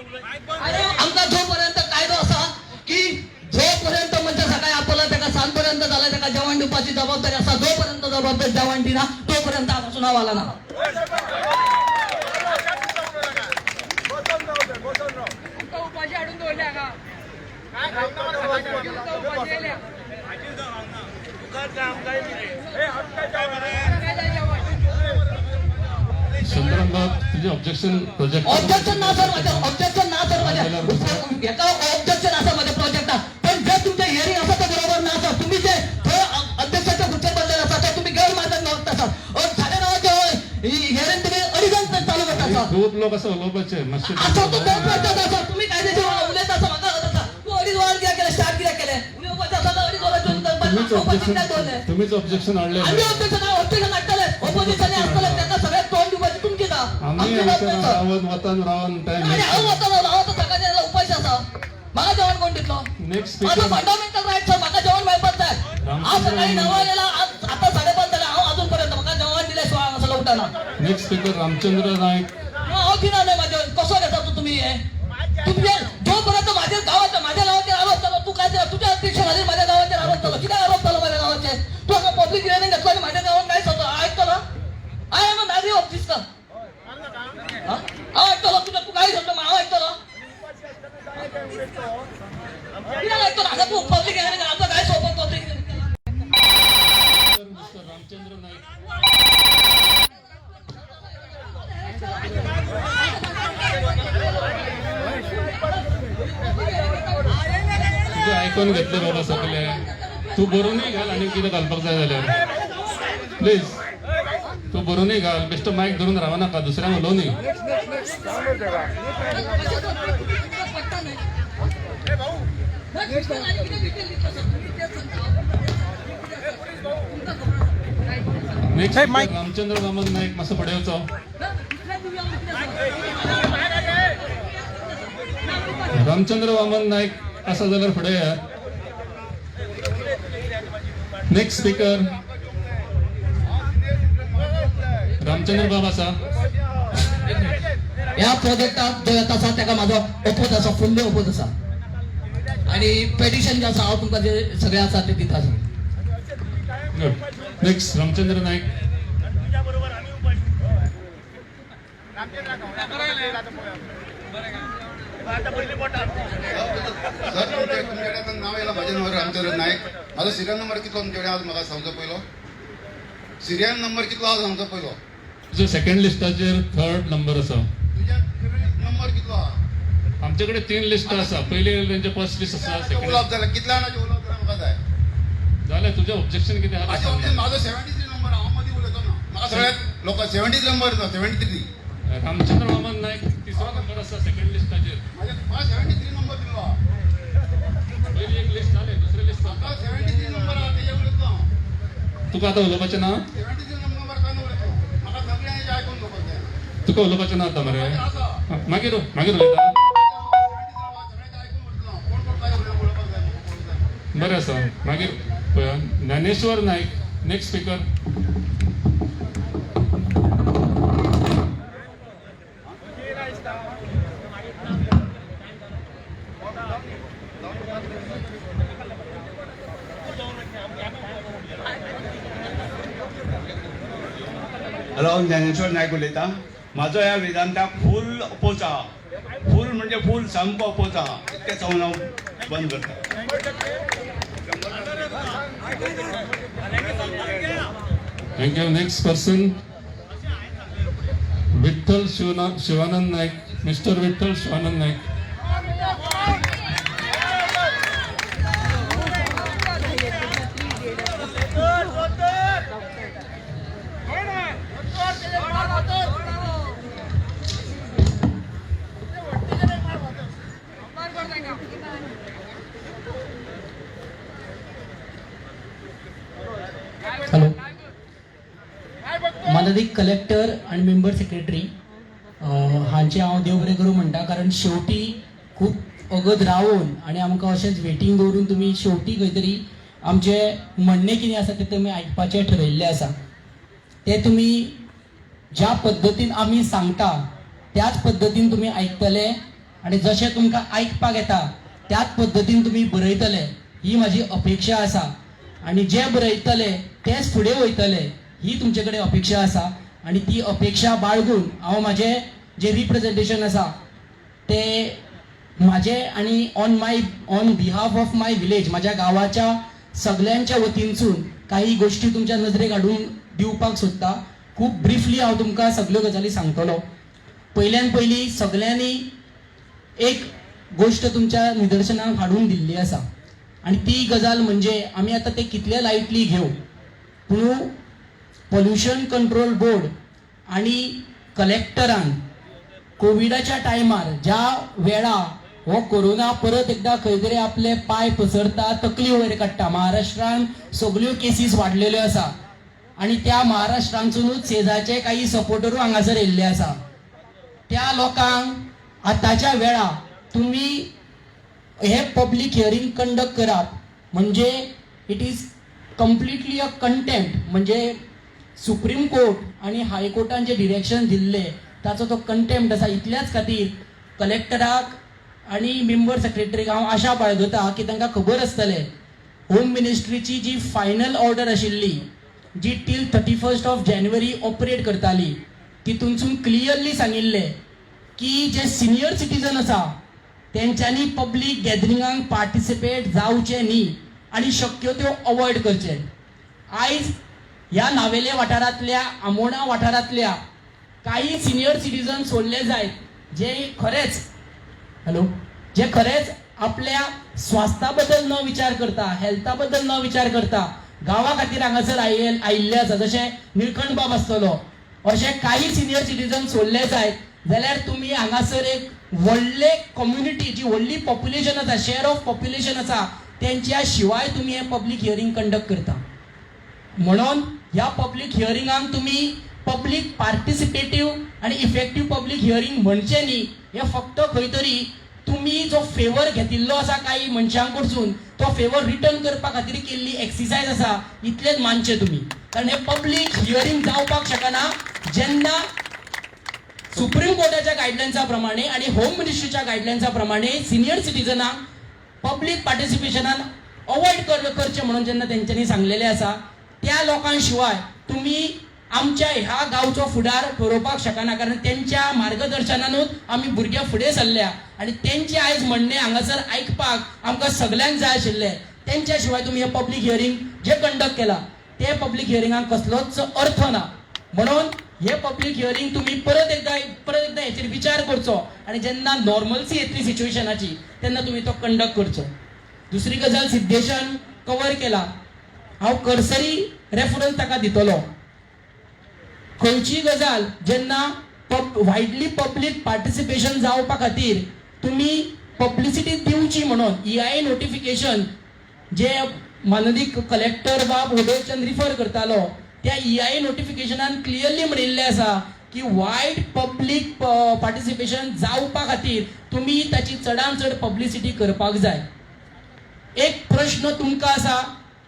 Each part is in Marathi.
आणि आमचा जोपर्यंत कायदो असा की जोपर्यंत म्हणजे सकाळी आपल्याला त्याला सांजपर्यंत झाला त्याला जवान दिवपाची जबाबदारी असा जोपर्यंत जबाबदारी जवान दिना तोपर्यंत आमचा चुनाव आला ना. तुझे ऑब्जेक्शन प्रोजेक्ट ऑब्जेक्शन ना सर माझ्या ऑब्जेक्शन ना सर माझ्या एका ऑब्जेक्शन असं माझ्या प्रोजेक्टात. पण जर तुमच्या हिअरिंग असं तर बरोबर ना सर तुम्ही जे अध्यक्षाच्या खुर्चीवर बसलेला असा तर तुम्ही गैरमार्गाने वागता सर. साडे नावाच्या हिअरिंग तुम्ही अडीच चालू करता सर. खूप लोक असं उलोपाचे मस्त असं तो दोन वर्षाचा असा तुम्ही कायद्याचे उलेत असं मागा होत असा तू अडीच वर क्या केलं स्टार्ट किया केले उपाच्या असा अडीच वर तुम्हीच ऑब्जेक्शन आणले. आम्ही ऑब्जेक्शन अटकले ऑपोजिशनने अटकले त्यांना सगळ्यात तोंड दिवशी तुमची का आम्ही रावण वतन रावण उपाय असा मला जेवण कोण दिलं नेक्स्ट माझं फंडामेंटल राईट सर मला जेवण माहिती आहे. आज सकाळी 9 वाजेला आता 5:30 झाले अजूनपर्यंत मला जेवण दिल्याशिवाय असं उठाना. Next speaker Ramchandra Naik. अवघिना नाही माझ्या कसं घेता तू तुम्ही तुमच्या जोपर्यंत माझ्या गावाचे आरोप झाला तू काय तुझ्या अध्यक्ष झाले माझ्या गावाचे आरोप झाला किती आरोप झाला माझ्या गावाचे तू आता पब्लिक हिअरिंग घेतला आणि माझ्या गावात काय होतं ऐकलं आय एम अ मॅरी ऑफ दिस का ऐकलं तुझं तू काय सांगतो मला ऐकलं आता तू पब्लिक हिअरिंग आता काय सोबत पब्लिक रामचंद्र नाईक. तुझे ऐकून घेतले बाबा सगळे. तू बरोनही घाल आणि किती घालपाक जाय जाल्यार प्लीज तू बरोनही घाल. बेस्ट माईक धरून राहा नाका दुसऱ्यांक उलोवनी. नेक्स्ट रामचंद्र वामन नाईक मातसो फुडें वचो. रामचंद्र वामन नाईक आसा जाल्यार फुडें या. नेक्स्ट स्पीकर रामचंद्र बाब आसा. या प्रोजेक्टात जो येता आसा ताका म्हाजो ओपोज आसा फुल्ली ओपोज आसा आणि पेटिशन जे आसा हांव तुमकां जे सगळे आसा ते दिता आसा. Good. Next Ramchandra Naik. Sir तुमच्याकडे नाव येयला म्हजें नांव रामचंद्र नायक. म्हाजो सिरियल नंबर कितलो तुमचे कडेन म्हाका सांगचो पयलो. सिरियल नंबर कितलो आहा सांगचो पयलो. तुझ्या सेकंड लिस्टाचेर थर्ड नंबर आसा. तुज्या नंबर कितलो आहा. आमचे कडेन 3 लिस्ट आसा. पयली तेंचे फर्स्ट लिस्ट आसा. सेकंड उलोवप जाल्यार कितल्या जाणांचे उलोवप जाल्यार म्हाका जाय. जाल्यार तुजें ऑब्जेक्शन कितें म्हाजें आसा. ऑप्शन म्हाजो 73 नंबर हांव मदीं उलयतो ना. म्हाका सगळ्यात लोक 70 नंबर 73. रामचंद्र वामन नाईक तिसरो नंबर आसा सेकंड लिस्टाचेर. म्हाका 73 नंबर दिलो आहा. पयली एक लिस्ट जाले दुसरी लिस्ट म्हाका 73 नंबर आहा तेजे उलयतो हांव. तुका आतां उलोवपाचें ना. 73 नंबर काय उलयतो. म्हाका सगळ्यांचे आयकून घेवपाक जाय. तुका उलोवपाचें ना आतां मरे. आसा मागीर उलयता. बरें आसा. मागीर पळया Dnyaneshwar Naik. Next speaker hello हांव ज्ञानेश्वर नायक उलयतां. म्हाजो ह्या वेदांताक फूल अपोज आहा. फूल म्हणजे फूल सामको अपोज आहा. इतकें सांगून हांव बंद करता. Thank you. Next person Vitthal Shivanand Naik. Mister Vitthal Shivanand Naik. Hello माननीय कलेक्टर आणि मेंबर सेक्रेटरी हांचे हांव देव बरें करूं म्हणटा. कारण शेवटी खूब अगद रावून आणि आमकां अशेंच वेटींग दवरून तुमी शेवटी खंय तरी आमचें म्हणणें कितें आसा तें तुमी आयकपाचें ठरयिल्लें आसा. तें तुमी ज्या पद्दतीन आमी सांगता त्याच पद्दतीन तुमी आयकतले आणि जशें तुमकां आयकपाक येता त्याच पद्दतीन तुमी बरयतले ही म्हाजी अपेक्षा आसा आणि जे बरयतले तेच फुडें वयतले ही तुमचे कडेन अपेक्षा आसा आणि ती अपेक्षा बाळगून हांव म्हाजें जे रिप्रेझेंटेशन आसा ते माझे आणि on behalf of my village माझ्या गावाच्या सगळ्यांच्या वतीनसून काही गोष्टी तुमच्या नजरेक हाडून दिवपाक सोदता. खूप ब्रीफली हांव तुमकां सगळ्यो गजाली सांगतलो. पयल्यान पयली सगळ्यांनी एक गोष्ट तुमच्या निदर्शनाक हाडून दिल्ली आसा आणि ती गजाल म्हणजे आमी आतां ते कितले लायटली घेव पूण पोल्युशन कंट्रोल बोर्ड आणि कलेक्टरान कोविडाच्या टायमार ज्या वेळा हो कोरोना परत एकदा खंय तरी आपले पाय पसरता तकली वयर काडटा. महाराष्ट्रांत सगळ्यो केसीस वाडलेल्यो आसा आणि त्या महाराष्ट्रांतूनच शेजारचे काही सपोर्टरू हांगासर येयल्ले आसा. त्या लोकांक आतांच्या वेळा तुम्ही हे पब्लीक हियरींग कंडक्ट करप म्हणजे it is completely a contempt. म्हणजे सुप्रीम कोर्ट आणि हायकोर्टान जे डिरेक्शन दिल्ले ताचो तो कंटेम्प्ट आसा. इतल्याच खातीर कलेक्टराक आणि मेंबर सेक्रेटरीक हांव आशा बाळगता की तांकां खबर आसतलें होम मिनिस्ट्रीची जी फायनल ऑर्डर आशिल्ली जी टील 31 जानेवारी ऑपरेट करताली तितूनसून क्लियरली सांगिल्लें की जे सिनियर सिटीजन आसा तेंच्यांनी पब्लीक गॅदरिंगांक पार्टिसिपेट जावचें न्ही आनी शक्य त्यो अवॉयड करचे. आयज ह्या नावेले वाठारांतल्या आमोणा वाठारांतल्या काही सिनियर सिटीजन सोडले जायत जे खरेच आपल्या स्वास्था बद्दल न विचार करता हेल्था बद्दल न विचार करता गांवा खातीर हांगासर आयिल्ले आसा. जशें निळकंठ बाब आसतलो अशे काही सिनियर सिटीजन सोडले जायत जाल्यार तुमी हांगासर एक व्हडले कम्युनिटी जी व्हडली पॉप्युलेशन आसा शेअर ऑफ पॉप्युलेशन आसा तेंच्या शिवाय तुमी हे पब्लीक हियरींग कंडक्ट करता. म्हणून ह्या पब्लीक हियरिंगांक तुमी पब्लीक पार्टिसिपेटिव्ह आणि इफेक्टिव्ह पब्लीक हियरींग म्हणचे न्ही. हे फक्त खंय तरी तुम्ही जो फेवर घेतिल्लो आसा काही मनशांक कडसून तो फेवर रिटर्न करपा खातीर केल्ली एक्सरसाइज आसा इतलेच मानचे तुम्ही. कारण हे पब्लीक हियरींग जावपाक शकना जेन्ना सुप्रीम कोर्टाच्या गायडलायन्सा प्रमाणे आणि होम मिनिस्ट्रीच्या गायडलायन्सा प्रमाणे सिनियर सिटीजनांक पब्लीक पार्टिसिपेशनान अवॉइड करचे म्हणून जेन्ना तेंच्यांनी सांगलेले आसा त्या लोकां शिवाय तुम्ही आमच्या ह्या गांवचो फुडार ठरोवपाक शकना. कारण त्यांच्या मार्गदर्शनानूच आमी भुरगे फुडें सरल्या आणि तेंचे आयज म्हणणे हांगासर आयकपाक आमकां सगळ्यांक जाय आशिल्लें. तेंच्या शिवाय तुम्ही हे पब्लीक हियरींग जे कंडक्ट केला ते पब्लीक हियरिंगाक कसलोच अर्थ ना. म्हणून हे पब्लीक हियरींग तुम्ही परत एकदा हेचेर विचार करचो आणि जेन्ना नॉर्मल्सी येतली सिच्युएशनाची तेन्ना तुम्ही तो कंडक्ट करचो. दुसरी गजाल सिद्धेशान कवर केला. हांव कर्सरी रेफरन्स ताका दितलो. खंयची गजाल जेन्ना वायडली पब्लीक पार्टिसिपेशन जावपा खातीर तुम्ही पब्लिसिटी दिवची म्हणून EIA नोटिफिकेशन जे माननीय कलेक्टर बाब उदयचंद रिफर करतालो त्या EIA नोटिफिकेशनान क्लियरली म्हणिल्लें आसा की वायड पब्लीक पार्टिसिपेशन जावपा खातीर तुम्ही ताची चडांत चड पब्लिसिटी करपाक जाय. एक प्रश्न तुमकां आसा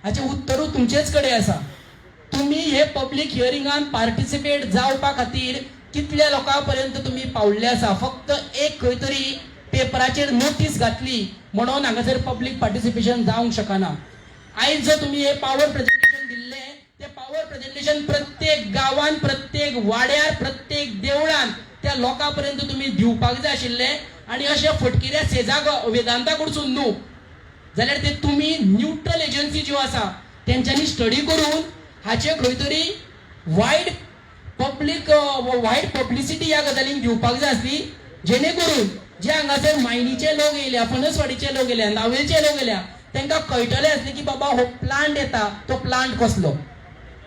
हाचें उत्तरू तुमचेच कडेन आसा. तुम्ही हे पब्लीक हियरिंगान पार्टिसिपेट जावपा खातीर कितल्या लोकां पर्यंत तुम्ही पावल्ले आसा. फक्त एक खंय तरी पेपराचेर नोटीस घातली म्हणून हांगासर पब्लीक पार्टिसिपेशन जावंक शकना. आयज जर तुम्ही हे पावर प्रेझेंटेशन दिल्ले ते पावर प्रेझेंटेशन प्रत्येक गांवांत प्रत्येक वाड्यार प्रत्येक देवळान त्या लोकां पर्यंत तुम्ही दिवपाक जाय आशिल्ले. आणि अशे फटकिऱ्या सेजाक वेदांता कडसून न्हू जाल्यार ते तुम्ही न्यूट्रल एजन्सी ज्यो आसा तेंच्यांनी स्टडी करून हाचे खंय तरी वायड पब्लिसिटी ह्या गजालींक दिवपाक जाय आसली जेणे करून जे हांगासर मायनीचे लोक येयल्या फणसवाडीचे लोक येयल्या नावेलचे लोक येयल्या तांकां कळटलें आसलें की बाबा हो प्लांट येता तो प्लांट कसलो.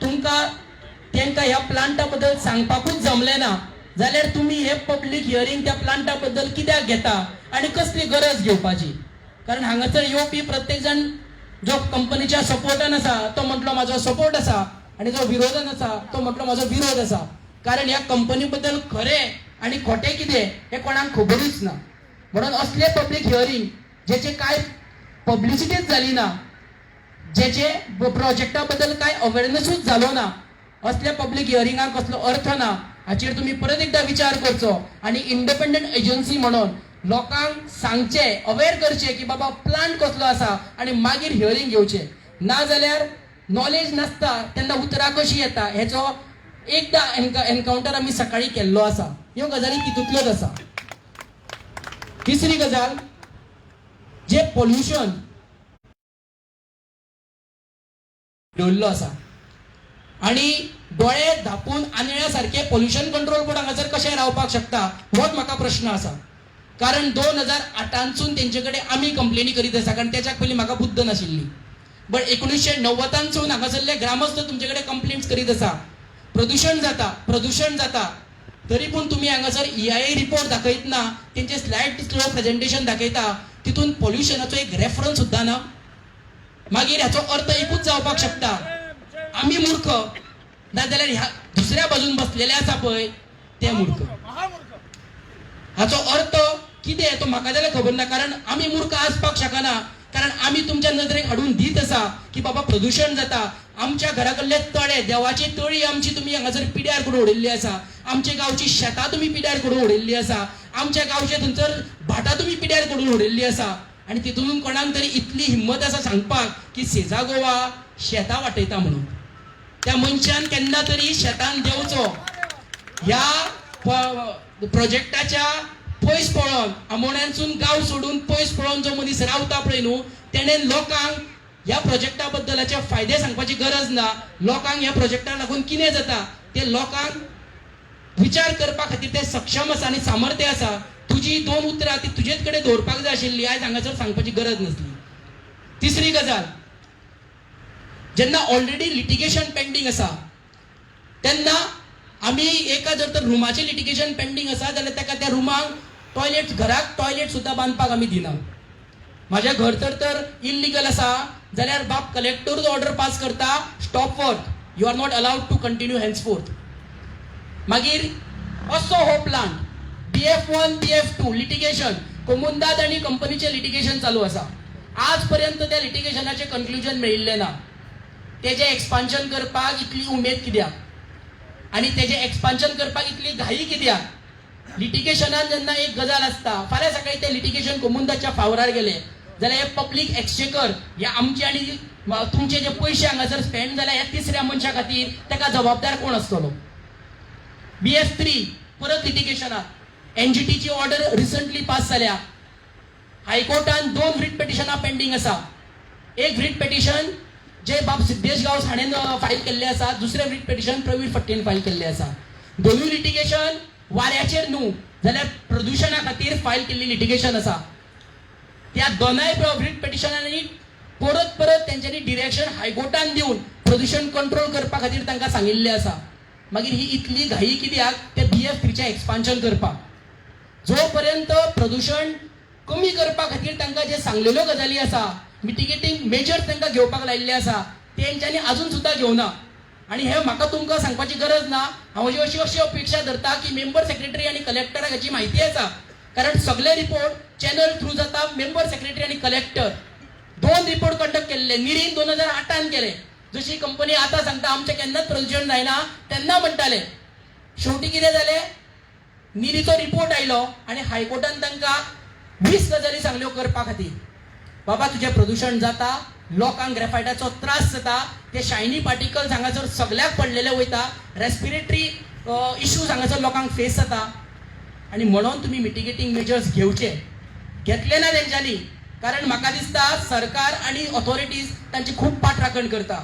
तुमकां तांकां ह्या प्लांटा बद्दल सांगपाकूच जमलें ना जाल्यार तुमी हे पब्लीक हियरींग त्या प्लांटा बद्दल कित्याक घेता आनी कसली गरज घेवपाची. कारण हांगासर येवपी प्रत्येक जण जो कंपनीच्या सपोर्टान आसा तो म्हटलो म्हाजो सपोर्ट आसा आणि जो विरोधान आसा तो म्हटलो म्हाजो विरोध आसा. कारण ह्या कंपनी बद्दल खरें आणि खोटें कितें हे कोणाक खबरूच ना. म्हणून असले पब्लीक हियरींग जेचे कांय पब्लिसिटीच जाली ना जेचे प्रोजेक्टा बद्दल कांय अवेरनेसूच जालो ना असल्या पब्लीक हियरिंगाक कसलो अर्थ ना. हाचेर तुम्ही परत एकदा विचार करचो आणि इंडिपेंडंट एजन्सी म्हणून लोकांक सांगचे अवेअर करचे की बाबा प्लांट कसलो आसा आणि मागीर हियरिंग घेवचे ना जाल्यार नॉलेज नासता तेन्ना उतरां कशी येता हेचो एकदा एनकाउंटर आमी सकाळी केल्लो आसा ह्यो गजाली तितूंतल्योच आसा तिसरी गजाल जे पोल्युशन दवरलो आसा आणि डोळे धापून आनिळ्या सारखे पोल्युशन कंट्रोल बोर्ड हांगासर कशें रावपाक शकता होच म्हाका प्रश्न आसा कारण 2008 तेंचे कडेन आमी कंप्लेनी करीत आसा कारण त्याच्याक पयलीं म्हाका बुद्ध नाशिल्ली बट 1990 हांगासरले ग्रामस्थ तुमचे कडेन कंप्लेंट्स करीत आसा प्रदूषण जाता तरी पूण तुम्ही हांगासर EIA रिपोर्ट दाखयतना तेंचे स्लायड स्लो प्रेझेंटेशन दाखयता तितून पोल्युशनाचो एक रेफरन्स सुद्दां ना मागीर ह्याचो अर्थ एकूच जावपाक शकता आमी मूर्ख नाजाल्यार ह्या दुसऱ्या बाजून बसलेले आसा पळय ते मूर्ख हाचो अर्थ कितें तो म्हाका जाल्यार खबर ना कारण आमी मूर्ख आसपाक शकना कारण आमी तुमच्या नदरेक हाडून दीत आसा की बाबा प्रदूषण जाता आमच्या घरा कडले तळे देवाची तळी आमची तुम्ही हांगासर पिड्यार करून उडयल्ली आसा आमच्या गांवची शेतां तुम्ही पिड्यार करून उडयल्ली आसा आमच्या गांवचे थंयसर भाटां तुम्ही पिड्यार करून उडयल्ली आसा आणि तितून कोणाक तरी इतली हिम्मत आसा सांगपाक की सेजा गोवा शेतां वाटयता म्हणून त्या मनशान केन्ना तरी शेतान देंवचो ह्या प्रोजेक्टाच्या पयस पळोवन आमोण्यांसून गांव सोडून पयस पळोवन जो मनीस रावता पळय न्हू तेणें लोकांक ह्या प्रोजेक्टा बद्दलाचे फायदे सांगपाची गरज ना लोकांक ह्या प्रोजेक्टाक लागून कितें जाता ते लोकांक विचार करपा खातीर ते सक्षम आसा आनी सामर्थ्य आसा तुजी 2 उतरां ती तुजेच कडेन दवरपाक जाय आशिल्ली आयज हांगासर सांगपाची गरज नासली तिसरी गजाल जेन्ना ऑलरेडी लिटिगेशन पेंडिंग आसा तेन्ना आमी एका जर तर रुमाचें लिटिगेशन पेंडिंग आसा जाल्यार ताका त्या रुमाक टॉयलेट घराक टॉयलेट सुद्दां बांदपाक आमी दिना माझ्या घर तर इल्लीगल आसा जाल्यार बाप कलेक्टरूच ऑर्डर पास करता stop work you are not allowed to continue henceforth मागीर असो हो प्लांट BF1 BF2 लिटिगेशन कोमुंदाद आणि कंपनीचे लिटिगेशन चालू आसा आज पर्यंत त्या लिटिगेशनाचे कन्क्लुजन मेळिल्ले ना तेजे एक्सपान्शन करपाक इतली उमेद कित्याक आणि तेजे एक्सपान्शन करपाक इतली घाई कित्याक लिटिगेशनान जेन्ना एक गजाल आसता फाल्यां सकाळी ते लिटिगेशन कोमुंदाच्या फावरार गेले जाल्यार हे पब्लीक एक्सचेकर हे आमचे आणि तुमचे जे पयशे हांगासर स्पेंड जाल्या ह्या तिसऱ्या मनशा खातीर ताका जबाबदार कोण आसतलो BF3 परत लिटिगेशनात NGT ची ऑर्डर रिसंटली पास जाल्या हायकोर्टान 2 रिट पेटिशनां पेंडिंग आसा एक रिट पेटिशन जे बाब सिद्धेश गांव हाणेन फायल केल्ले आसा दुसरें रिट पेटिशन प्रवीण फट्टेन फायल केल्ले आसा दोनूय लिटिगेशन वाऱ्याचेर न्हू जाल्यार प्रदूषणा खातीर फायल केल्ली लिटिगेशन आसा त्या दोनाय रिट पेटिशनांनी परत तेंच्यांनी डिरेक्शन हायकोर्टान दिवन प्रदूषण कंट्रोल करपा खातीर तांकां सांगिल्लें आसा मागीर ही इतली घाई कित्याक ते BF3 चे एक्सपान्शन करपाक जो पर्यंत प्रदूषण कमी करपा खातीर तांकां जे सांगलेल्यो गजाली आसा मिटिगेटिंग मेजर्स तांकां घेवपाक लायिल्ले आसा तेंच्यांनी अजून सुद्दां घेवना आणि हे म्हाका तुमकां सांगपाची गरज ना हांव अशी अपेक्षा धरता की मेंबर सेक्रेटरी आणि कलेक्टराक हाची म्हायती आसा कारण सगळे रिपोर्ट चॅनल थ्रू जाता मेंबर सेक्रेटरी आणि कलेक्टर 2 रिपोर्ट कंडक्ट केल्ले निरीन 2008 केले जशी कंपनी आता सांगता आमचे केन्नाच प्रदूषण जायना तेन्ना म्हणटाले शेवटी कितें जालें निरीचो रिपोर्ट आयलो आणि हायकोर्टान तांकां 20 गजाली सांगल्यो करपा खातीर बाबा तुजें प्रदूषण जाता लोकांक ग्रेफायटाचो त्रास जाता ते शायनी पार्टिकल्स हांगासर सगळ्याक पडलेले वयता रेस्पिरेटरी इश्यूज हांगासर लोकांक फेस जाता आणि म्हणून तुम्ही मिटिगेटिंग मेजर्स घेतले ना तेंच्यांनी कारण म्हाका दिसता सरकार आणि ऑथॉरिटीज तांची खूप पाठराखण करता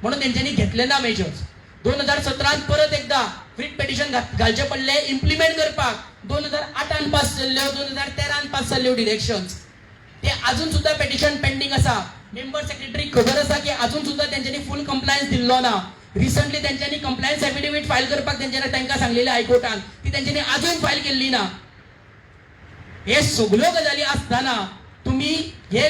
म्हणून तेंच्यांनी घेतले ना मेजर्स 2017 परत एकदा रिट पेटिशन घालचे पडले इम्प्लिमेंट करपाक 2008 पास जाल्ल्यो 2013 पास जाल्ल्यो डिरेक्शन्स ते अजून सुद्धा पेटिशन पेंडिंग आसा मेंबर सेक्रेटरी खबर आसा की अजून सुद्धा तेंच्यांनी फुल कंप्लायन्स दिल्लो ना रिसंटली तेंच्यांनी कंप्लायन्स एफिडेविट फायल करपाक तांकां सांगलेले हायकोर्टान ती तेंच्यांनी अजून फायल केल्ली ना हे सगळ्यो गजाली आसतना तुम्ही हे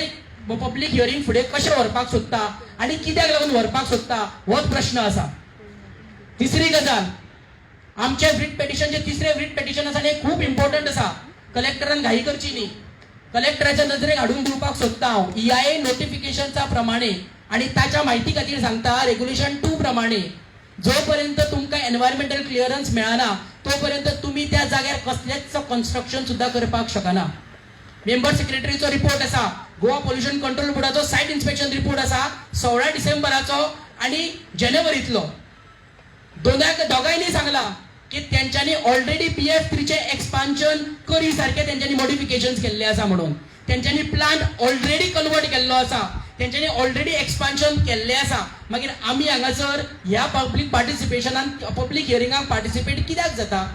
पब्लीक हियरिंग फुडें कशें व्हरपाक सोदता आणि कित्याक लागून व्हरपाक सोदता होच प्रश्न आसा तिसरी गजाल आमचे रिट पेटिशनचे तिसरे रिट पेटिशन आसा हे खूप इम्पॉर्टंट आसा कलेक्टरान घाई करची न्ही कलेक्टराच्या नजरेक हाडून दिवपाक सोदता हांव EIA नोटिफिकेशनचा प्रमाणे आणि ताच्या म्हायती खातीर सांगता रेग्युलेशन 2 प्रमाणे जो पर्यंत तुमकां एनवायरमेंटल क्लिअरन्स मेळना तो पर्यंत तुम्ही त्या जाग्यार कसलेच कन्स्ट्रक्शन सुद्धा करपाक शकना. मेंबर सेक्रेटरीचो रिपोर्ट आसा, गोवा पोल्युशन कंट्रोल बोर्डाचो सायट इन्स्पेक्शन रिपोर्ट आसा 16 डिसेंबराचो आणि जानेवारीतलो. दोगांयनी सांगला की त्यांच्यानी ऑलरेडी PF3 चे एक्सपान्शन करी सारखे त्यांच्यानी मॉडिफिकेशन्स केल्ले आसा म्हणून. त्यांच्यानी प्लांट ऑलरेडी कन्वर्ट केल्लो आसा, त्यांच्यानी ऑलरेडी एक्सपान्शन केल्ले आसा. मागीर आमी हांगासर ह्या पब्लीक पार्टिसिपेशनान पब्लीक हियरिंगाक पार्टिसिपेट कित्याक जाता?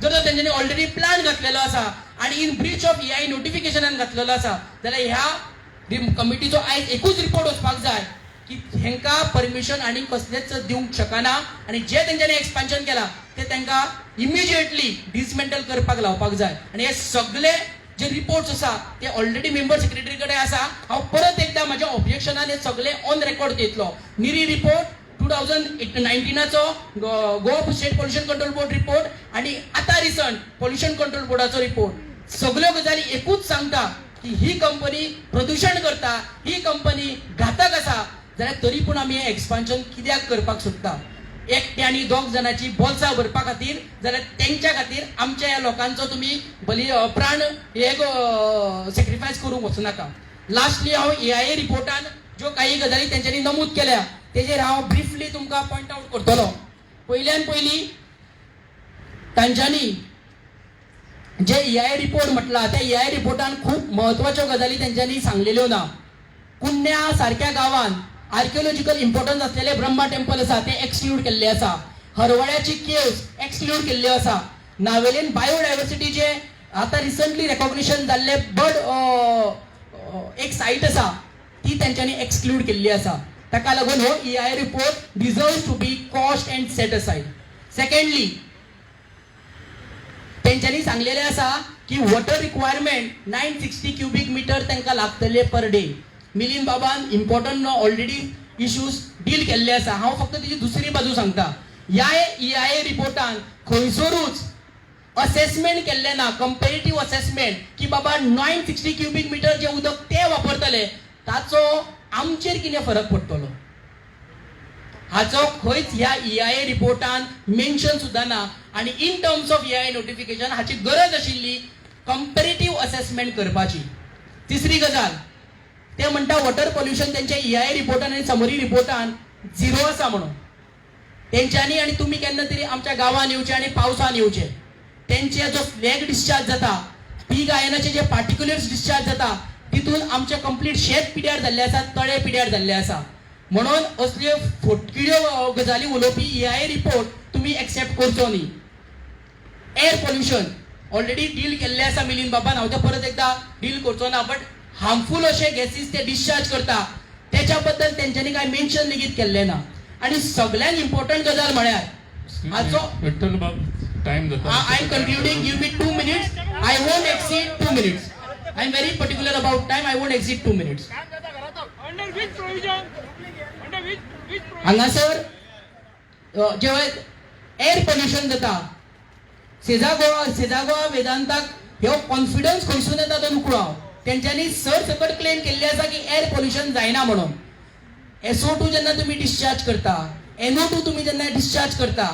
जर त्यांच्यानी ऑलरेडी प्लान घातलेलो आसा आणि इन ब्रीच ऑफ EIA नोटिफिकेशनान घातलेलो आसा जाल्यार ह्या कमिटीचो आयज एकूच रिपोर्ट वचपाक जाय की हेंका परमिशन आणि कसलेच दिवंक शकना आणि जे तेंच्यांनी एक्सपान्शन केला ते तांकां इमिजिएटली डिसमेंटल करपाक लावपाक जाय. आणि हे सगळे जे रिपोर्ट्स आसा ते ऑलरेडी मेंबर सेक्रेटरी कडेन आसा. हांव परत एकदा म्हाज्या ऑब्जेक्शनान हे सगळे ऑन रेकॉर्ड घेतलो. NEERI report 2019 Goa state pollution control board report आणि आता रिसंट पोल्युशन कंट्रोल बोर्डाचो रिपोर्ट. सगळ्यो गजाली एकूच सांगता की ही कंपनी प्रदूषण करता, ही कंपनी घातक आसा. जाल्यार तरी पूण आमी हे एक्सपान्शन कित्याक करपाक सोदता? एकटे आनी दोग जाणांची बोल्सां भरपा खातीर, जाल्यार तेंच्या खातीर आमच्या ह्या लोकांचो तुमी प्राण एक सॅक्रिफायस करूंक वचूं नाका. लास्टली हांव EIA रिपोर्टान ज्यो काही गजाली तेंच्यांनी नमूद केल्या तेजेर हांव ब्रिफली तुमकां पॉयंट आउट करतलो. पयल्यान पयली तांच्यांनी जे EIA रिपोर्ट म्हटला त्या EIA रिपोर्टान खूप महत्वाच्यो गजाली तेंच्यांनी सांगलेल्यो ना. कुन्न्या सारख्या गांवान आर्किओलॉजिकल इम्पॉर्टन्स असलेले ब्रह्मा टेम्पल आसा ते एक्सक्लूड केल्ले आसा. हरवळ्याची केव्स एक्सक्लूड केल्ल्यो आसा. नावेलीन बायोडायवर्सिटी जे आता रिसंटली रेकॉग्निशन जाल्ले बर्ड एक सायट आसा ती तेंच्यांनी एक्सक्लूड केल्ली आसा. ताका लागून हो EIA report deserves to be quashed and set aside. Secondly तेंच्यांनी सांगलेले आसा की वॉटर रिक्वायरमेंट 960 क्युबिक मीटर तांकां लागतले पर डे. मिलिंद बाबान इम्पॉर्टंट ऑलरेडी इश्यूज डील केल्ले आसा. हांव फक्त तेजी दुसरी बाजू सांगता. ह्या EIA रिपोर्टान खंयसरूच असेसमेंट केल्ले ना, कंपेरेटिव्ह असेसमेंट की बाबा 960 क्युबिक मीटर जे उदक ते वापरतले ताचो आमचेर कितें फरक पडटलो हाचो खंयच ह्या EIA रिपोर्टान मेन्शन सुद्दां ना. आणि in terms of EIA notification हाची गरज आशिल्ली कंपेरेटिव्ह असेसमेंट करपाची. तिसरी गजाल ते म्हणटा वॉटर पोल्युशन त्यांच्या EIA रिपोर्टान आणि समरी रिपोर्टान झिरो आसा म्हणून. तेंच्यांनी आणि तुम्ही केन्ना तरी आमच्या गांवांत येवचे आणि पावसान येवचे, तेंचे जो स्लॅग डिस्चार्ज जाता, पीक आयनाचे जे पार्टिक्युलर्स डिस्चार्ज जाता तितून आमचे कंप्लीट शेत पिड्यार जाल्ले आसा, तळे पिड्यार जाल्ले आसा. म्हणून असल्यो फोटकिड्यो गजाली उलोवपी EIA रिपोर्ट तुम्ही एक्सेप्ट करचो न्ही. एअर पोल्युशन ऑलरेडी डील केल्ले आसा मिलिंद बाबान, हांव ते परत एकदा डील करचो ना. बट हार्मफुल असे गॅसीस ते डिस्चार्ज करता त्याच्या बद्दल तेंच्यांनी काय मेन्शन लेगीत केल्ले ना. आणि सगळ्यात इम्पॉर्टंट गजाल म्हळ्यार हाचो विठ्ठल बाब टाइम जाता. I am concluding. Give me 2 minutes. I won't exceed 2 minutes. I am very particular about time. I won't exceed 2 minutes. हांगासर जेव्हा एअर पोल्युशन जाता सेजागोवा वेदांताक ह्यो कॉन्फिडन्स खंयसून येता तो उकळो. तेंच्यांनी सरसकट क्लेम केल्ले आसा की एअर पोल्युशन जायना म्हणून. SO2 जेन्ना तुम्ही डिस्चार्ज करता, NO2 तुम्ही जेन्ना डिस्चार्ज करता,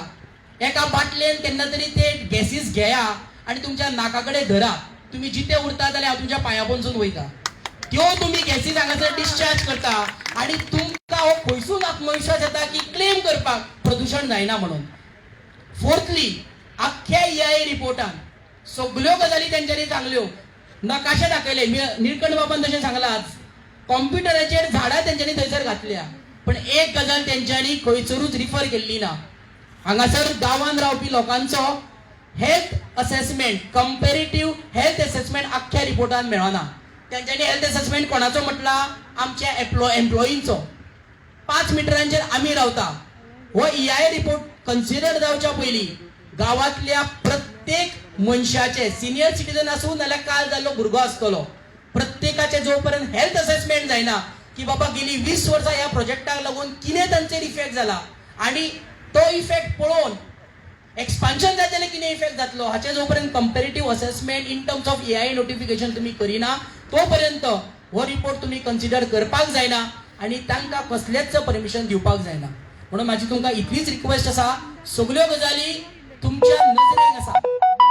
एका बाटलेन केन्ना तरी ते गॅसीस घेया आणि तुमच्या नाकाकडे धरा. तुम्ही जिथे उरता जाल्यार हांव तुमच्या पांया पसून वयता. त्यो तुम्ही गॅसीस हांगासर डिस्चार्ज करता आणि तुमकां हो खंयसून आत्मविश्वास येता की क्लेम करपाक प्रदूषण जायना म्हणून. फोर्थली अख्ख्या EIA रिपोर्टान सगळ्यो गजाली तेंच्यांनी सांगल्यो. नकाशे दाखयले. निळकंठ बाबान तशें सांगलां कॉम्प्युटराचेर झाडां तेंच्यांनी थंयसर घातल्या, पण एक गजाल तेंच्यांनी खंयसरूच रिफर केल्ली ना. हांगासर गांवांत रावपी लोकांचो हेल्थ असेसमेंट, कंपेरेटिव्ह हेल्थ असेसमेंट अख्ख्या रिपोर्टान मेळना. तेंच्यांनी हेल्थ असेसमेंट कोणाचो म्हटला? आमच्या एम्प्लॉईंचो. 5 मिटरांचेर आमी रावता. हो EIA रिपोर्ट कन्सिडर जावच्या पयलीं गांवांतल्या प्रत्येक मनशाचे, सिनियर सिटीजन आसूं नाल्यार काल जाल्लो भुरगो आसतलो, प्रत्येकाचे जोपर्यंत हेल्थ असेसमेंट जायना की बाबा गेली 20 वर्सां ह्या प्रोजेक्टाक लागून कितें तांचेर इफेक्ट जाला आणि तो इफेक्ट पळोवन एक्सपान्शन जाय जाल्यार कितें इफेक्ट जातलो हाचे जोपर्यंत comparative assessment in terms of EIA notification तुम्ही करिना तोपर्यंत हो रिपोर्ट तुम्ही कन्सिडर करपाक जायना आणि तांकां कसलेच परमिशन दिवपाक जायना. म्हणून माझी तुमकां इतलीच रिक्वेस्ट आसा, सगळ्यो गजाली तुमच्या नजरेक आसा.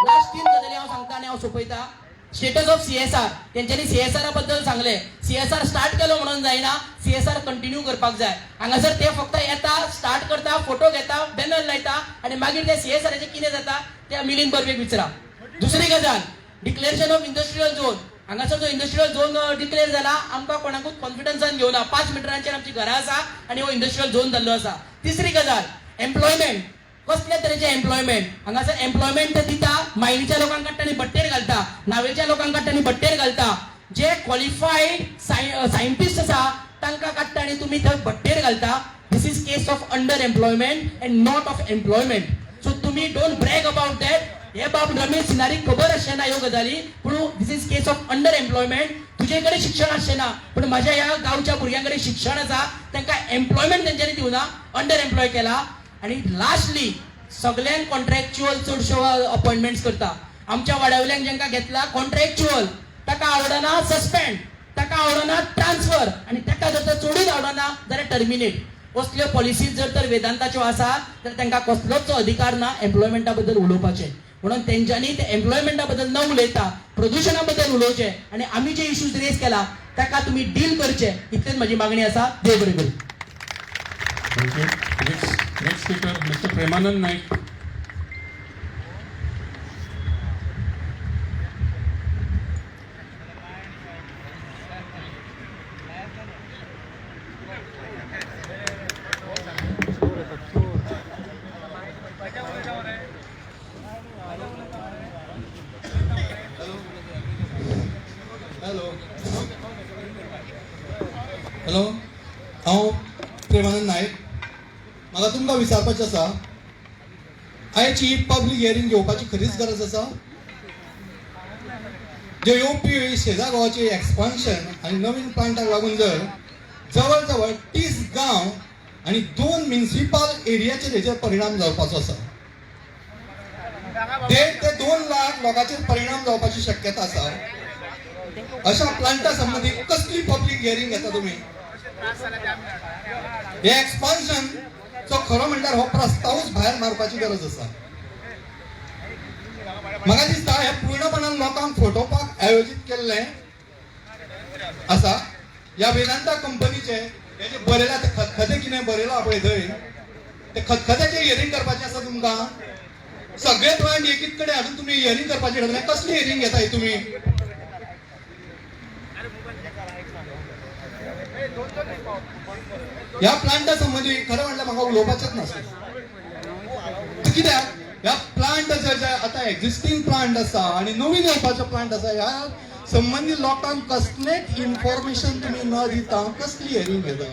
लास्ट 3 गजाली हांव सांगता. सांगता आनी हांव सोंपयता. स्टेटस ऑफ CSR तेंच्यांनी CSR बद्दल सांगले. CSR स्टार्ट केलो म्हणून जायना, CSR कंटिन्यू करपाक जाय. हांगासर ते फक्त येता, स्टार्ट करता, फोटो घेता, बॅनर लायता आनी मागीर ते CSRचे कितें जाता ते मिलिंद बर्वेक विचारा. दुसरी गजाल, डिक्लेरेशन ऑफ इंडस्ट्रियल झोन. हांगासर जो इंडस्ट्रियल झोन डिक्लेअर जाला आमकां कोणाकूच कॉन्फिडन्सान घेवना. 5 मिटरांचेर आमची घरां आसा आनी हो इंडस्ट्रियल झोन जाल्लो आसा. तिसरी गजाल, एम्प्लॉयमेंट. कसल्या तरेचे एम्प्लॉयमेंट. हांगासर एम्प्लॉयमेंट दिता, मायनीच्या लोकांक काडटा आनी भट्टेर घालता, नावेच्या लोकांक काडटा आनी भट्टेर घालता. जे क्वॉलिफाईड सायंटिस्ट आसा तांकां काडटा आनी तुमी थंय भट्टेर घालता. This is case of under employment and not of employment. So तुमी डोंट ब्रॅग अबाउट दॅट. हे बाब रमेश सिनारीक खबर आसचे ना ह्यो गजाली, पूण this is case of under employment. तुजे कडेन शिक्षण आसचें ना, पूण म्हाज्या ह्या गांवच्या भुरग्यां कडेन शिक्षण आसा, तांकां एम्प्लॉयमेंट तेंच्यांनी दिवना, अंडर एम्प्लॉय केला. आनी लास्टली सगळ्यांक कॉन्ट्रॅक्च्युअल चडश्यो अपॉइंटमेंट्स करता. आमच्या वाड्यावयल्यान जेंका घेतला कॉन्ट्रॅक्च्युअल, ताका आवडना सस्पेंड, ताका आवडना ट्रान्सफर आनी ताका जर तर चडूच आवडना जाल्यार टर्मिनेट. असल्यो पॉलिसीज जर तर वेदांताच्यो आसा तर तांकां कसलोच अधिकार ना एम्प्लॉयमेंटा बद्दल उलोवपाचें. म्हणून तेंच्यांनी ते एम्प्लॉयमेंटा बद्दल न उलयता प्रदुशणा बद्दल उलोवचें आनी आमी जे इश्यूज रेज केला ताका तुमी डील करचे. इतलीच म्हजी मागणी आसा. देव बरें करूं. Thank you. Next speaker mister Premanand Naik. Hello, हांव प्रेमानंद नायक. म्हाका तुमकां विचारपाचें आसा, आयची पब्लीक हियरींग घेवपाची खरीच गरज आसा? जे येवपी शेजा गांवाचे एक्सपान्शन आनी नवीन प्लांटाक लागून जर जवळ जवळ 30 गांव आनी 2 म्युनिसिपल एरियाचेर हेचेर परिणाम जावपाचो आसा. ते 2 लाख लोकांचेर परिणाम जावपाची शक्यता आसा. अशा प्लांटा संबंधी कसली पब्लीक हियरींग घेता तुमी? हे एक्सपान्शन चो खरो म्हणल्यार हो प्रस्तावच भायर मारपाची गरज आसा. म्हाका दिसता हे पूर्णपणान लोकांक फटोवपाक आयोजीत केल्लें आसा. ह्या वेदांता कंपनीचे हे जे बरयला ते खतखतें कितें बरयलां पळय थंय, ते खतखत्याचेर हियरींग करपाचें आसा तुमकां. सगळे प्लांट एकीच कडेन हाडून तुमी हियरींग करपाचें ठरलें. कसली हियरींग घेताय तुमी? ह्या प्लांटा संबंधी खरं म्हणल्यार म्हाका उलोवपाचेंच नासलें. कित्याक ह्या प्लांट जे आतां एक्झिस्टींग प्लांट आसा आनी नवीन येवपाचो प्लांट आसा, ह्या संबंधी लोकांक कसलेंच इन्फॉर्मेशन तुमी न दिता कसली हियरींग घेता?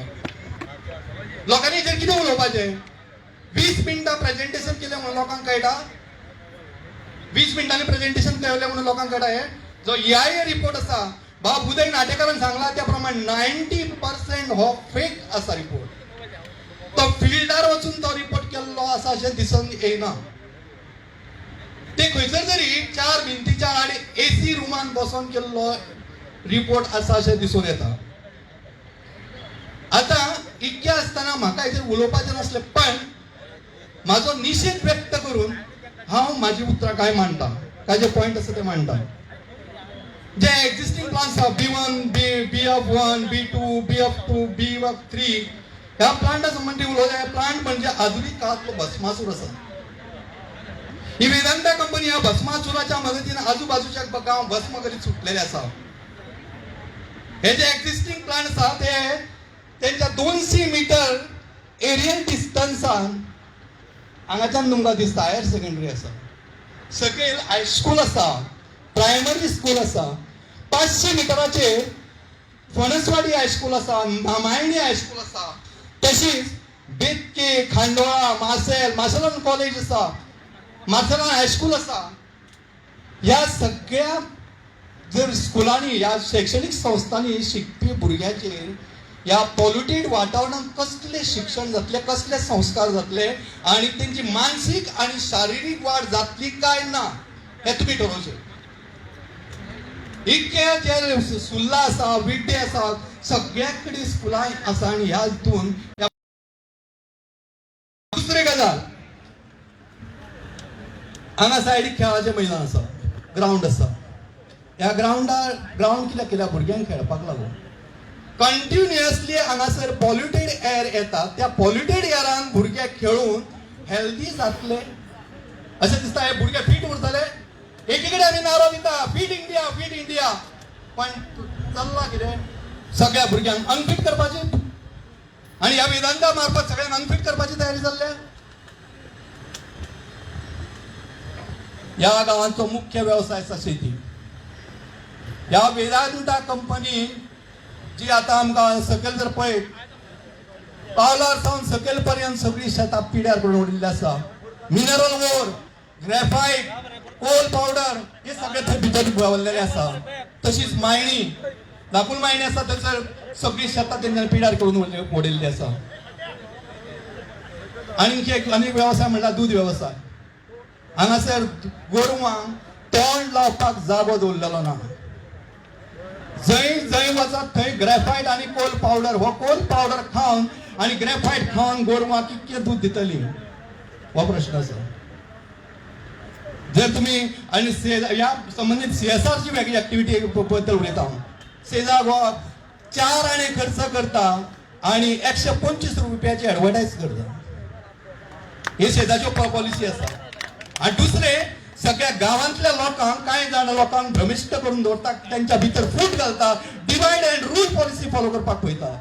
लोकांनी हेचेर कितें उलोवपाचें? 20 मिनटां प्रेजेंटेशन केलें म्हणून लोकांक कळटा? 20 मिनटांनी प्रेजेंटेशन केलें म्हणून लोकांक कळटा? हे जो EIA रिपोर्ट आसा, बाब उदय नाटेकारान सांगला त्या प्रमाणे 90% हो फेक आसा रिपोर्ट. तो फिल्डार वचून तो रिपोर्ट केल्लो आसा अशें दिसून येयना. ते खंयसर तरी 4 भिंतीच्या आड AC रुमान बसोन केल्लो रिपोर्ट आसा अशें दिसून येता. आतां इतकें आसतना म्हाका हेचेर उलोवपाचें नासलें, पण म्हाजो निशेध व्यक्त करून हांव म्हाजी उतरां कांय मांडटा, कांय जे पॉयंट आसा ते मांडटा. जे एक्झिस्टींग प्लांट्स आहा B1, BF1, B2, BF2, BF3, ह्या प्लांटा संबंधी उलोवया. प्लांट म्हणजे आधुनिक काळातलो भस्मासूर आसा. ही वेदांता कंपनी ह्या भस्मासुराच्या मदतीन आजूबाजूच्या गांव भस्म करीत सुटलेले आसा. हे जे एक्झिस्टींग प्लांट आसा ते तेंच्या 200 मीटर एरियल डिस्टन्सान हांगाच्यान तुमकां दिसता हायर सेकंडरी आसा, सकयल हायस्कूल आसा, प्रायमरी स्कूल आसा. 500 मिटराचेर फणसवाडी हायस्कूल आसा, नामायणी हायस्कूल आसा, तशीच बेतके, खांडोळा, माशेलान कॉलेज आसा, माथेरान हायस्कूल आसा. ह्या सगळ्या जर स्कुलांनी, ह्या शैक्षणिक संस्थांनी शिकपी भुरग्याचेर ह्या पॉल्युटेड वातावरणात कसले शिक्षण जातले, कसले संस्कार जातले आणि त्यांची मानसिक आणि शारीरिक वाढ जातली काय ना हे तुम्ही ठरवचे. इतके जे सुल्ला आसा, विड्डे आसा, सगळ्याकडे स्कुलां आसा आणि ह्या हितून दुसरी गजाल, हांगा सायडीक खेळाचें मैदान आसा, ग्राउंड आसा. ह्या ग्राउंड कित्याक केल्या भुरग्यांक खेळपाक लागून. कंटिन्युअसली हांगासर पॉल्युटेड एअर येता. त्या पॉल्युटेड एअरान भुरगे खेळून हेल्दी जातले अशें दिसता. हे भुरगे फीट उरतले. एकीकडे आमी नारो दिता फीट इंडिया पण चल्ला कितें सगळ्या भुरग्यांक अनफीट करपाची. आणि ह्या वेदांता मार्फत सगळ्यांक अनफीट करपाची तयारी जाल्ल्या. या गांवांचो मुख्य व्यवसाय आसा शेती. ह्या वेदांता कंपनी जी आतां आमकां सकयल जर पळयत पावलार सावन सकयल पर्यंत सगळी शेतां पिड्यार करून उडिल्ली आसा. मिनरल वोर, ग्रेफायट, कोल पावडर हे सगळे थंय भितर भरलेले आसा. तशीच मायणी, धाकूल मायणी आसा थंयसर सगळी शेतां तेंच्यांनी पिड्यार करून उडयल्ली आसा. आणखी एक व्यवसाय म्हणल्यार दूध व्यवसाय. हांगासर गोरवांक तोंड लावपाक जागो दवरलेलो ना. जंय वचत थंय ग्रेफायट आनी कोल पावडर. हो कोल पावडर खावन आनी ग्रेफायट खावन गोरवां कितकें दूध दितली हो प्रश्न आसा. जर तुम्ही आणि या संबंधित CSR ची वेगळी ऍक्टिव्हिटी बद्दल उलयता हांव. सेजा गोवा 4 आणे खर्च करता आणि 125 रुपयाची ऍडव्हर्टायज करता. हे सेजाच्यो पॉलिसी आसा. आणि दुसरे सगळ्या गावांतल्या लोकांक कांय जाण लोकांक भ्रमिष्ट करून दवरता. त्यांच्या भितर फूट घालता. Divide and rule policy follow करपाक पळयता.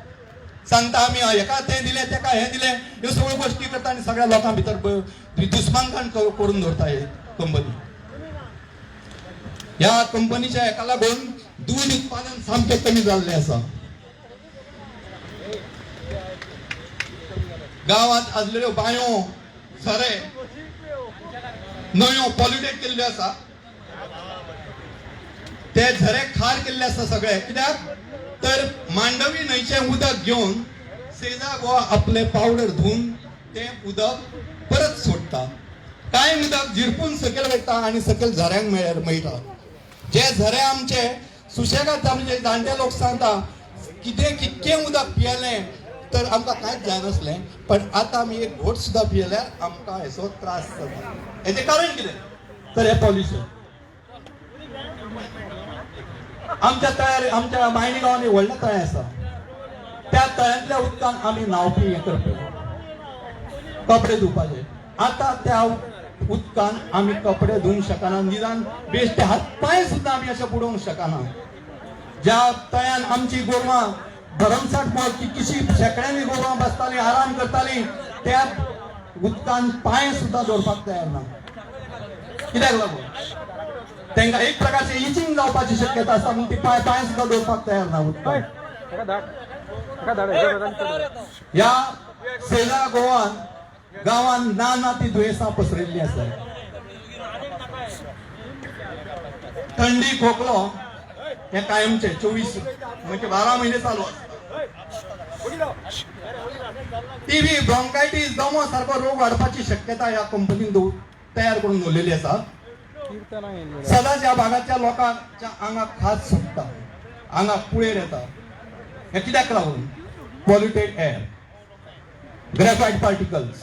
सांगता आमी हेका तें दिलें तेका हें दिलें ह्यो सगळ्यो गोश्टी करता आनी सगळ्या लोकां भितर दुस्मानकांड करून दवरता हे कंपनी. ह्या कंपनीच्या हेका लागून दूध उत्पादन सामकें कमी जाल्लें आसा. गांवांत आसलेल्यो बांयो झरे न्हंयो पॉल्युटेड केल्ल्यो आसा. ते झरे खार केल्ले आसा सगळे. कित्याक तर मांडवी न्हंयचें उदक घेवन सेजा गोवा आपले पावडर धुवन तें उदक परत सोडटा. कांय उदक झिरपून सकयल वयता आनी सकयल झऱ्यांक मेळटा. जे झरे आमचे सुशेगाद आमचे जाणटे लोक सांगता कितकें उदक पियेलें तर आमकां कांयच जायनासलें. पण आतां आमी एक घोट सुद्दां पियेल्यार आमकां हेचो त्रास जाता. हेचें कारण कितें तर हें पॉल्युशन. आमच्या मायणी गांवांनी व्हडलें तळें आसा. त्या तळ्यांतल्या उदकान आमी न्हांवपी हें करपी कपडे धुवपाचे. आतां त्या उदकान आमी कपडे धुवंक शकना. निदान बेश्टे हात पांय सुद्दां आमी अशें बुडोवंक शकना. ज्या तळ्यान आमची गोरवां भरमसाट कितकीशी शेकड्यांनी गोरवां बसतालीं आराम करतालीं त्या उदकान पांय सुद्दां दवरपाक तयार ना. कित्याक लागून तांकां एक प्रकारचे इचिंग जावपाची शक्यता आसा म्हणून ती पांय सुद्दां दवरपाक तयार ना उदकान. ह्या सेजा गोवान गांवांत ना ती दुयेंसां पसरिल्लीं आसा. थंडी खोकलो हे कायमचे 24 म्हणजे 12 महिने चालू आसता. TB ब्रॉन्कायटीस दमो सारको रोग वाडपाची शक्यता ह्या कंपनीन तयार करून दवरलेली आसा. सदांच ह्या भागाच्या लोकांच्या आंगाक खाज सुट्टा, आंगाक कुळेर येता. हे कित्याक लागून पॉल्युटेड एअर, ग्रेफायट पार्टिकल्स,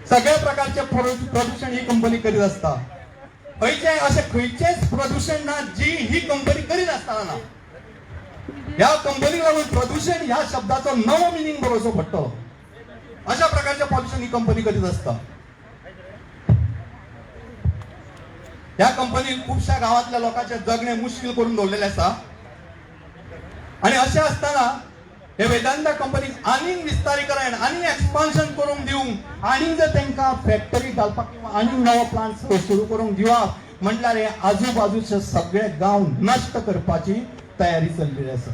सगळ्या प्रकारचे प्रदूषण ही कंपनी करीत असता. असे खंयचेच प्रदूषण ना जी ही कंपनी करीत असताना ना. ह्या कंपनीक लागून प्रदूषण ह्या शब्दाचो नवो मिनिंग बरोवचो पडटलो. अशा प्रकारचे पॉल्युशन ही कंपनी करीत असता. ह्या कंपनीन खुबशा गावांतल्या लोकांचे जगणे मुश्कील करून दवरलेले आसा. आणि अशें आसतना हे वेदांता कंपनीक आनीक विस्तारीकरण आनी एक्सपान्शन करूंक दिवंक आनी जर तांकां फॅक्टरी घालपाक किंवा आनी नवो प्लांट सुरू करूंक दिवप म्हटल्यार हे आजूबाजूचे सगळे गांव नश्ट करपाची तयारी चल्लेली आसा.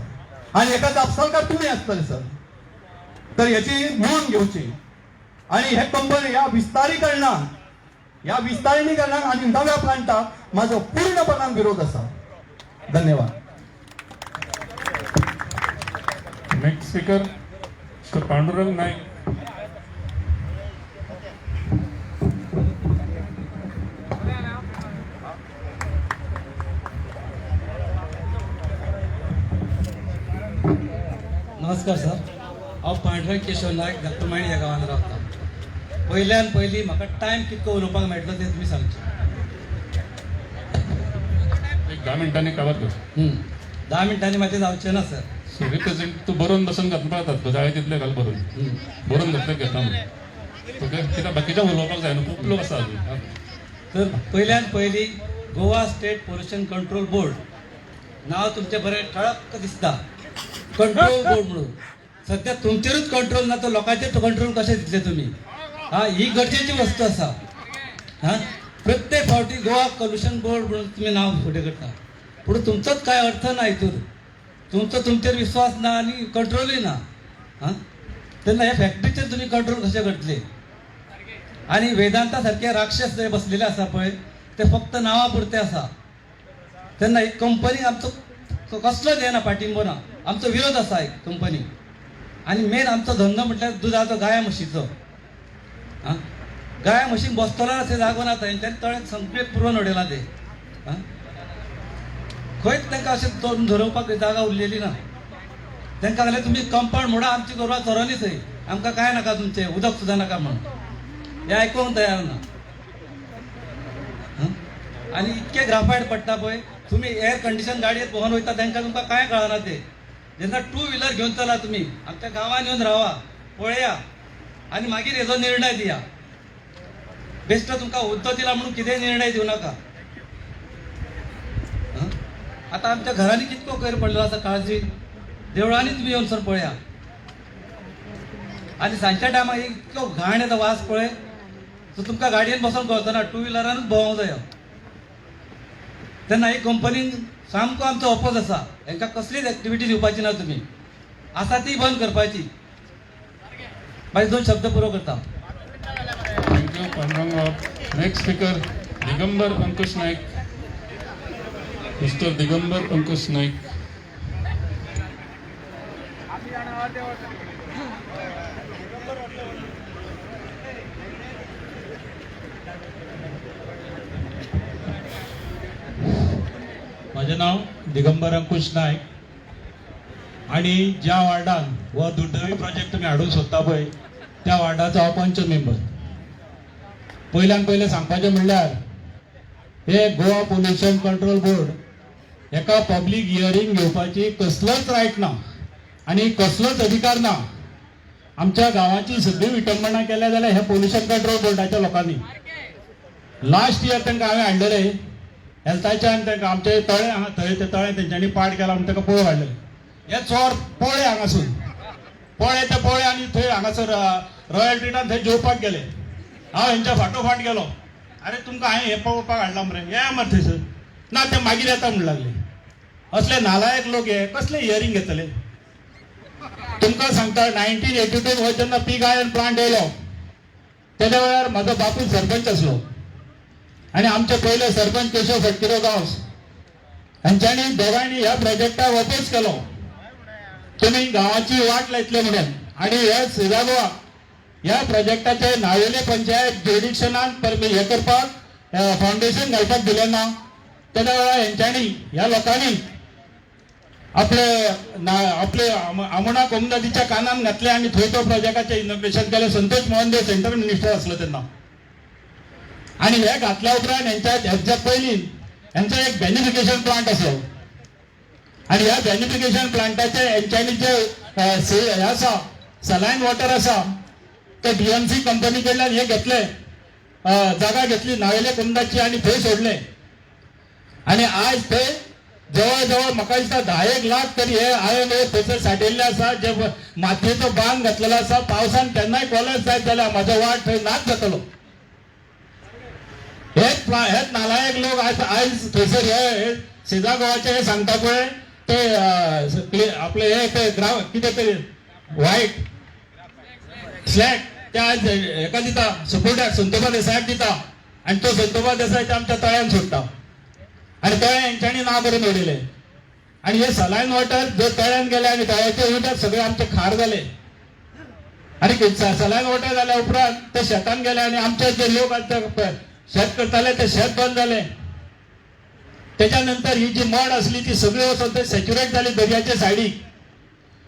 आनी हेका जापसालकार तुमी आसतले सर. तर हेची नोंद घेवची आनी हे कंपनी ह्या विस्तारीकरणाक आनी नव्या प्लांटाक म्हाजो पूर्णपणान विरोध आसा. धन्यवाद. Next speaker sir Pandurang Naik. नमस्कार सर. हांव पांडुरंग केशव नायक दत्तमायणी ह्या गांवांत रावता. पयल्यान पयलीं म्हाका टायम कितको उलोवपाक मेळटलो तें तुमी सांगचें. 10 मिनिटांनी कवर कर 10 मिनटांनी माती जावचें ना सर. सो रिप्रेझेंट तू बरोवन बसून घालून पळतात जाय तितले घाल बरोवन घातले घेता म्हणून ओके कित्याक बाकीच्या उलोवपाक जाय न्हू खूब लोक आसा अजून. तर पयल्यान पयली Goa state pollution control board नाव तुमचें बरें ठळक दिसता. कंट्रोल बोर्ड म्हणून सध्या तुमचेरूच कंट्रोल ना तर लोकांचेर कंट्रोल कशें दितले तुमी. ही गरजेची वस्तू आसा. प्रत्येक फावटी गोवा पोल्युशन बोर्ड म्हणून तुमी नाव फुडें करता पूण तुमचोच कांय अर्थ ना हितूर. तुमचो तुमचेर विश्वास ना आनी कंट्रोलूय ना. तेन्ना ह्या फॅक्टरीचेर तुमी कंट्रोल कशें करतले. आनी वेदांता सारखे राक्षस जे बसलेले आसा पळय ते फक्त नांवा पुरते आसा. तेन्ना ही कंपनीक आमचो कसलोच हें ना पाठिंबो ना. आमचो विरोध आसा एक कंपनी. आनी मेन आमचो धंदो म्हटल्यार दुदाचो गाया म्हशीचो. गाया म्हशीक बसतलो अशें जागो ना तेंच्यांनी तळ्याक संपेत पुरोवन उडयला ते. खंयच तांकां अशें धरोवपाक जागा उरलेली ना. तांकां जाल्यार तुमी कंपाउंड मोडा आमची गोरवां चरोनी थंय आमकां कांय नाका तुमचें उदक सुद्दां नाका म्हणून. हें आयकूंक तयार ना. आनी इतके ग्राफायट पडटा पळय तुमी एअर कंडिशन गाडयेर पळोवन वयता तांकां तुमकां कांय कळना ते. जेन्ना 2 व्हिलर घेवन चला तुमी आमच्या गांवांत येवन रावा पळया आनी मागीर हेजो निर्णय दिया. बेश्टो तुमकां हुद्दो दिला म्हणून कितेंय निर्णय दिवं नाका. आतां आमच्या घरांनी कितको कोयर पडलेलो आसा काळजी देवळांनी तुमी येवन सर पळया. आनी सांजच्या टायमार इतको घाण येता वास पळय सो तुमकां गाडयेन बसोन कळतना 2 व्हिलरानूच भोंवूंक जायो. तेन्ना ही कंपनीन सामको आमचो अपोज आसा. हांकां कसलीच एक्टिविटी दिवपाची ना तुमी. आसा ती बंद करपाची. मागीर 2 शब्द पुरो करता. Thank you Pandurang. Next speaker Digambar Ankush Naik. Mister Digambar Ankush Naik. माझे नाव दिगंबर अंकुश नायक आणि ज्या वार्डान व दुर्दैवी प्रोजेक्ट तुम्ही हाडून सोदता पळय त्या वार्डाचो हांव पंच मेंबर. पयल्यान पयलें सांगपाचें म्हणल्यार हे गोवा पोल्युशन कंट्रोल बोर्ड हेका पब्लीक हियरींग घेवपाची कसलोच रायट ना आनी कसलोच अधिकार ना. आमच्या गांवाची सगळी विटंबना केल्या जाल्यार हे पोल्युशन कंट्रोल बोर्डाच्या लोकांनी. लास्ट इयर तांकां हांवें हाडलेले हेल्थाच्यान तांकां आमचे तळे हांगा थंय ते तळे तेंच्यांनी पाड केला म्हणून ताका पळोवंक हाडलेले. हे चोर पळय हांगासून पळय ते पळय आनी थंय हांगासर रॉयल ट्रिटान थंय जेवपाक गेले. हांव हेंच्या फाटोफाट गेलो. अरे तुमकां हांवें हें पळोवपाक हाडलां मरे ये मरे थंयसर ना ते मागीर येता म्हणून लागले. असले नालायक लोक हे कसले हियरींग घेतले. तुमकां सांगता 1982 हो जेन्ना पीग आयर्न प्लांट येयलो तेद्या वेळार म्हाजो बापूय सरपंच आसलो आनी आमचे पयले सरपंच केशव फटकिरो गांवस हांच्यांनी दोगांयनी ह्या प्रोजेक्टाक अपोज केलो. तुमी गांवाची वाट लायतले म्हणून आनी हे सिधा गोवा ह्या प्रोजेक्टाचे नावेले पंचायत ज्युरिडिक्शनान हे करपाक फावंडेशन घालपाक दिलें ना. तेद्या वेळार हेंच्यांनी ह्या लोकांनी आपले आमोणा कोमनदीच्या कानान घातले आनी थंय तो प्रोजेक्टाचें इनॉग्रेशन केलें. संतोष मोहनदेव सेंट्रल मिनिस्टर आसलो तेन्ना. आणि हे घातल्या उपरांत हेंच्या पयलीं हेंचो एक बेनिफिकेशन प्लांट आसलो आनी ह्या बेनिफिकेशन प्लांटाचे हेंच्यांनी जे हे आसा सलायन वॉटर आसा ते BMC कंपनी कडल्यान हे घेतले जागा घेतली नावेले कुंदाची आनी थंय सोडले. आनी आज थंय जवळ जवळ म्हाका दिसता 10 लाख तरी हे आयन थंयसर सांठयल्ले आसा जे मातयेचो बांद घातलेलो आसा. पावसान केन्नाय कॉलेज जायत जाल्यार म्हाजो वाट थंय नाच जातलो. हेच नालायक लोक आयज थंयसर हे सिधा गोवाचे हे सांगता पळय ते आपले हे ते कितें ते व्हायट स्लॅग ते आज हेका दिता सपोर्टाक संतोबा देसायाक दिता आनी तो संतोबा देसाय ते आमच्या तळ्यान सोडटा आनी तळे हेंच्यांनी नांव बरोवन उडयलें. आनी हे सलायन वॉटर जर तळ्यान गेले आनी तळ्याचे उदक सगळे आमचे खार जाले आनी सलायन वॉटर जाल्या उपरांत ते शेतान गेले आनी आमचे जे लोक शेत करताले ते शेत बंद जाले. त्याच्यानंतर ही जी मड असली ती सगळी वचून ते सॅच्युरेट जाली दर्याचे सायडीक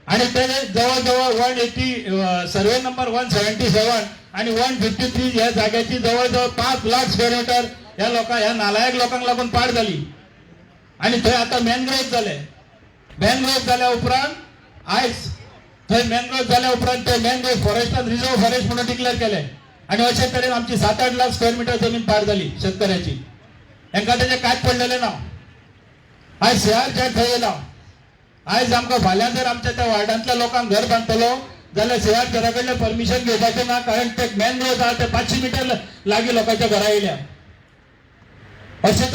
आणि ते जवळ जवळ 180 सर्वे नंबर 177 आणि 153 ह्या जाग्याची जवळ जवळ 5 लाख स्क्वेअर मीटर ह्या नालायक लोकांक लागून पाड जाली. आणि थंय आता मॅनग्रोव्ह जाले. मॅनग्रोव्ह जाल्या उपरांत आयज थंय मॅनग्रोव्ह जाल्या उपरांत ते मॅनग्रोव्ह फॉरेस्टान रिझर्व फॉरेस्ट म्हणून डिक्लेअर केले आणि अशे तरेन आमची 7-8 लाख स्क्वेअर मीटर जमीन पार झाली शेतकऱ्याची. हांकां तेजे कांयच पडलेले ना. आयज शेअर जे थंय येयला, आयज आमकां फाल्यां जर आमच्या त्या वार्डांतल्या लोकांक घर बांदतलो जाल्यार शेअर घरा कडल्यान परमिशन घेवपाचें ना, कारण ते मॅनग्रोव्ह आसा ते 500 मीटर लागीं लोकांच्या घरा येयल्या. अशे